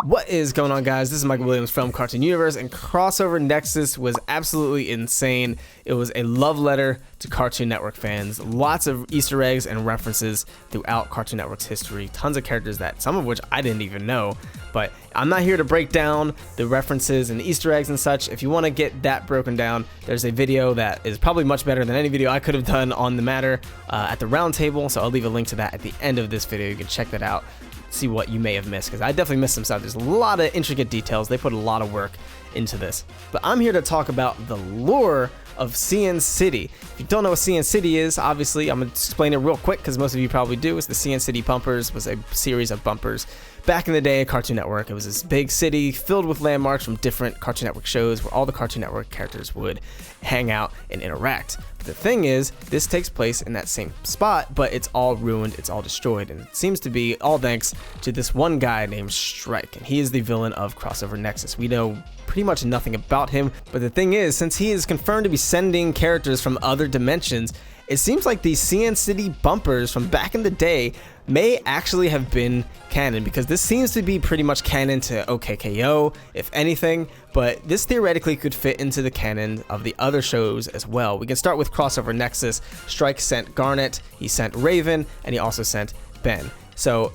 What is going on, guys? This is Michael Williams from Cartoon Universe, and Crossover Nexus was absolutely insane. It was a love letter to Cartoon Network fans. Lots of Easter eggs and references throughout Cartoon Network's history. Tons of characters that some of which I didn't even know. But I'm not here to break down the references and Easter eggs and such. If you want to get that broken down, there's a video that is probably much better than any video I could have done on the matter at the round table. So I'll leave a link to that at the end of this video. You can check that out. See what you may have missed, because I definitely missed some stuff. There's a lot of intricate details. They put a lot of work into this. But I'm here to talk about the lore of CN City. If you don't know what CN City is, obviously I'm going to explain it real quick because most of you probably do. It's the CN City Bumpers. Was a series of bumpers back in the day at Cartoon Network. It was this big city filled with landmarks from different Cartoon Network shows where all the Cartoon Network characters would hang out and interact. But the thing is, this takes place in that same spot, but it's all ruined, it's all destroyed, and it seems to be all thanks to this one guy named Strike, and he is the villain of Crossover Nexus. We know pretty much nothing about him, but the thing is, since he is confirmed to be sending characters from other dimensions, it seems like these CN City bumpers from back in the day may actually have been canon, because this seems to be pretty much canon to OKKO, if anything, but this theoretically could fit into the canon of the other shows as well. We can start with Crossover Nexus. Strike sent Garnet, he sent Raven, and he also sent Ben. So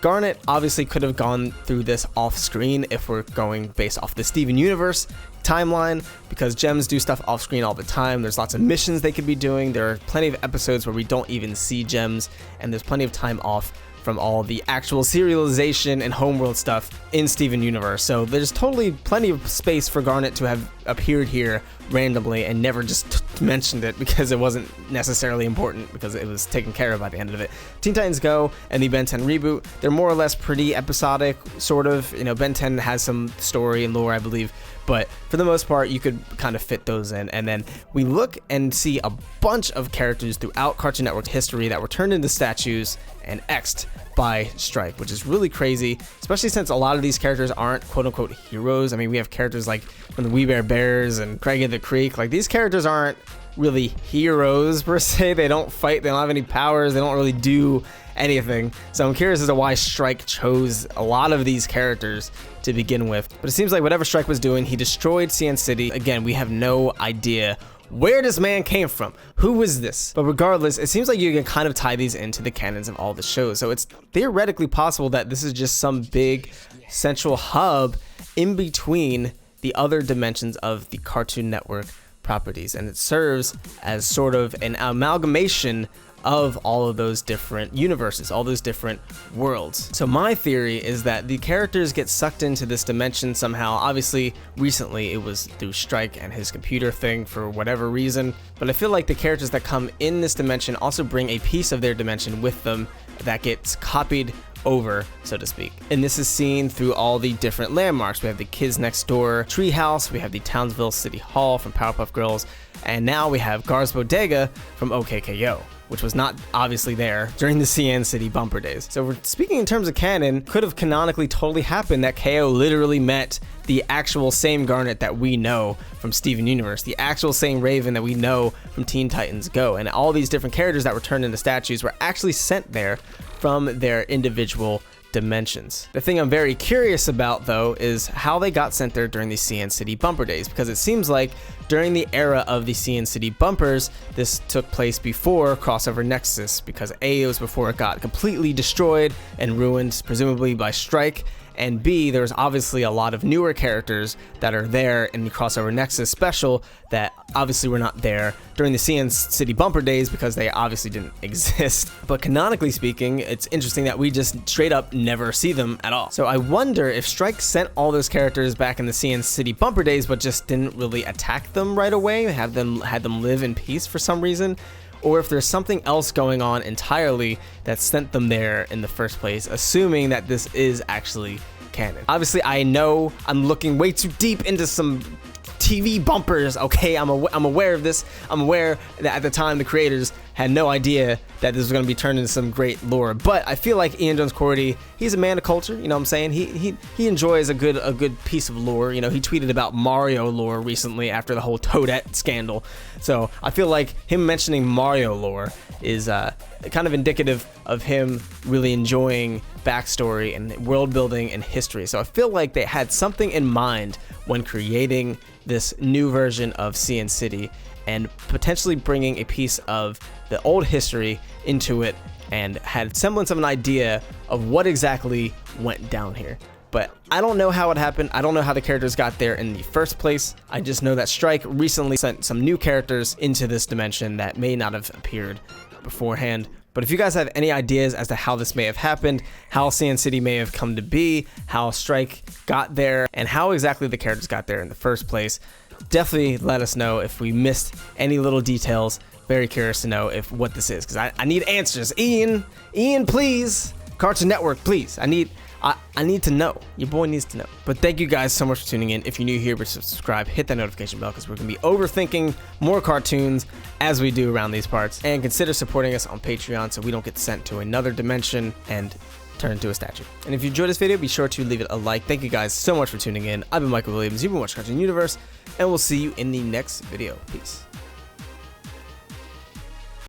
Garnet obviously could have gone through this off screen if we're going based off the Steven Universe timeline, because gems do stuff off screen all the time. There's lots of missions they could be doing. There are plenty of episodes where we don't even see gems, and there's plenty of time off from all the actual serialization and homeworld stuff in Steven Universe. So there's totally plenty of space for Garnet to have appeared here randomly and never just mentioned it because it wasn't necessarily important, because it was taken care of by the end of it. Teen Titans Go and the Ben 10 reboot, they're more or less pretty episodic, sort of. You know, Ben 10 has some story and lore, I believe, but for the most part, you could kind of fit those in. And then we look and see a bunch of characters throughout Cartoon Network history that were turned into statues and X'd by Strike, which is really crazy, especially since a lot of these characters aren't quote-unquote heroes. I mean, we have characters like from the We Bear Bears and Craig of the Creek. Like, these characters aren't really heroes per se. They don't fight, they don't have any powers, they don't really do anything. So I'm curious as to why Strike chose a lot of these characters to begin with. But it seems like whatever Strike was doing, he destroyed CN City. Again, we have no idea where this man came from. Who was this? But regardless, it seems like you can kind of tie these into the canons of all the shows. So it's theoretically possible that this is just some big central hub in between the other dimensions of the Cartoon Network properties, and it serves as sort of an amalgamation of all of those different universes, all those different worlds. So my theory is that the characters get sucked into this dimension somehow. Obviously, recently it was through Strike and his computer thing for whatever reason, but I feel like the characters that come in this dimension also bring a piece of their dimension with them that gets copied over, so to speak. And this is seen through all the different landmarks. We have the Kids Next Door treehouse, we have the Townsville City Hall from Powerpuff Girls, and now we have Gar's Bodega from OKKO, which was not obviously there during the CN City bumper days. So we're speaking in terms of canon, could have canonically totally happened that KO literally met the actual same Garnet that we know from Steven Universe, the actual same Raven that we know from Teen Titans Go, and all these different characters that were turned into statues were actually sent there from their individual dimensions. The thing I'm very curious about, though, is how they got sent there during the CN City bumper days, because it seems like during the era of the CN City bumpers, this took place before Crossover Nexus, because A, it was before it got completely destroyed and ruined, presumably by Strike, and B, there's obviously a lot of newer characters that are there in the Crossover Nexus special that obviously were not there during the CN City bumper days because they obviously didn't exist. But canonically speaking, it's interesting that we just straight up never see them at all. So I wonder if Strike sent all those characters back in the CN City bumper days but just didn't really attack them right away, had them live in peace for some reason, or if there's something else going on entirely that sent them there in the first place, assuming that this is actually canon. Obviously, I know I'm looking way too deep into some TV bumpers, okay? I'm aware of this. I'm aware that at the time the creators had no idea that this was going to be turned into some great lore. But I feel like Ian Jones Cordy, he's a man of culture, you know what I'm saying? He enjoys a good piece of lore. You know, he tweeted about Mario lore recently after the whole Toadette scandal. So I feel like him mentioning Mario lore is kind of indicative of him really enjoying backstory and world building and history. So I feel like they had something in mind when creating this new version of CN City and potentially bringing a piece of the old history into it, and had semblance of an idea of what exactly went down here. But I don't know how it happened. I don't know how the characters got there in the first place. I just know that Strike recently sent some new characters into this dimension that may not have appeared beforehand. But if you guys have any ideas as to how this may have happened, how CN City may have come to be, how Strike got there, and how exactly the characters got there in the first place, definitely let us know if we missed any little details. Very curious to know what this is, because I need answers. Ian, please. Cartoon Network, please. I need to know. Your boy needs to know. But thank you guys so much for tuning in. If you're new here, be sure to subscribe, hit that notification bell, because we're going to be overthinking more cartoons as we do around these parts. And consider supporting us on Patreon so we don't get sent to another dimension and turn into a statue. And if you enjoyed this video, be sure to leave it a like. Thank you guys so much for tuning in. I've been MYKAL Williams. You've been watching Cartoon Universe, and we'll see you in the next video. Peace.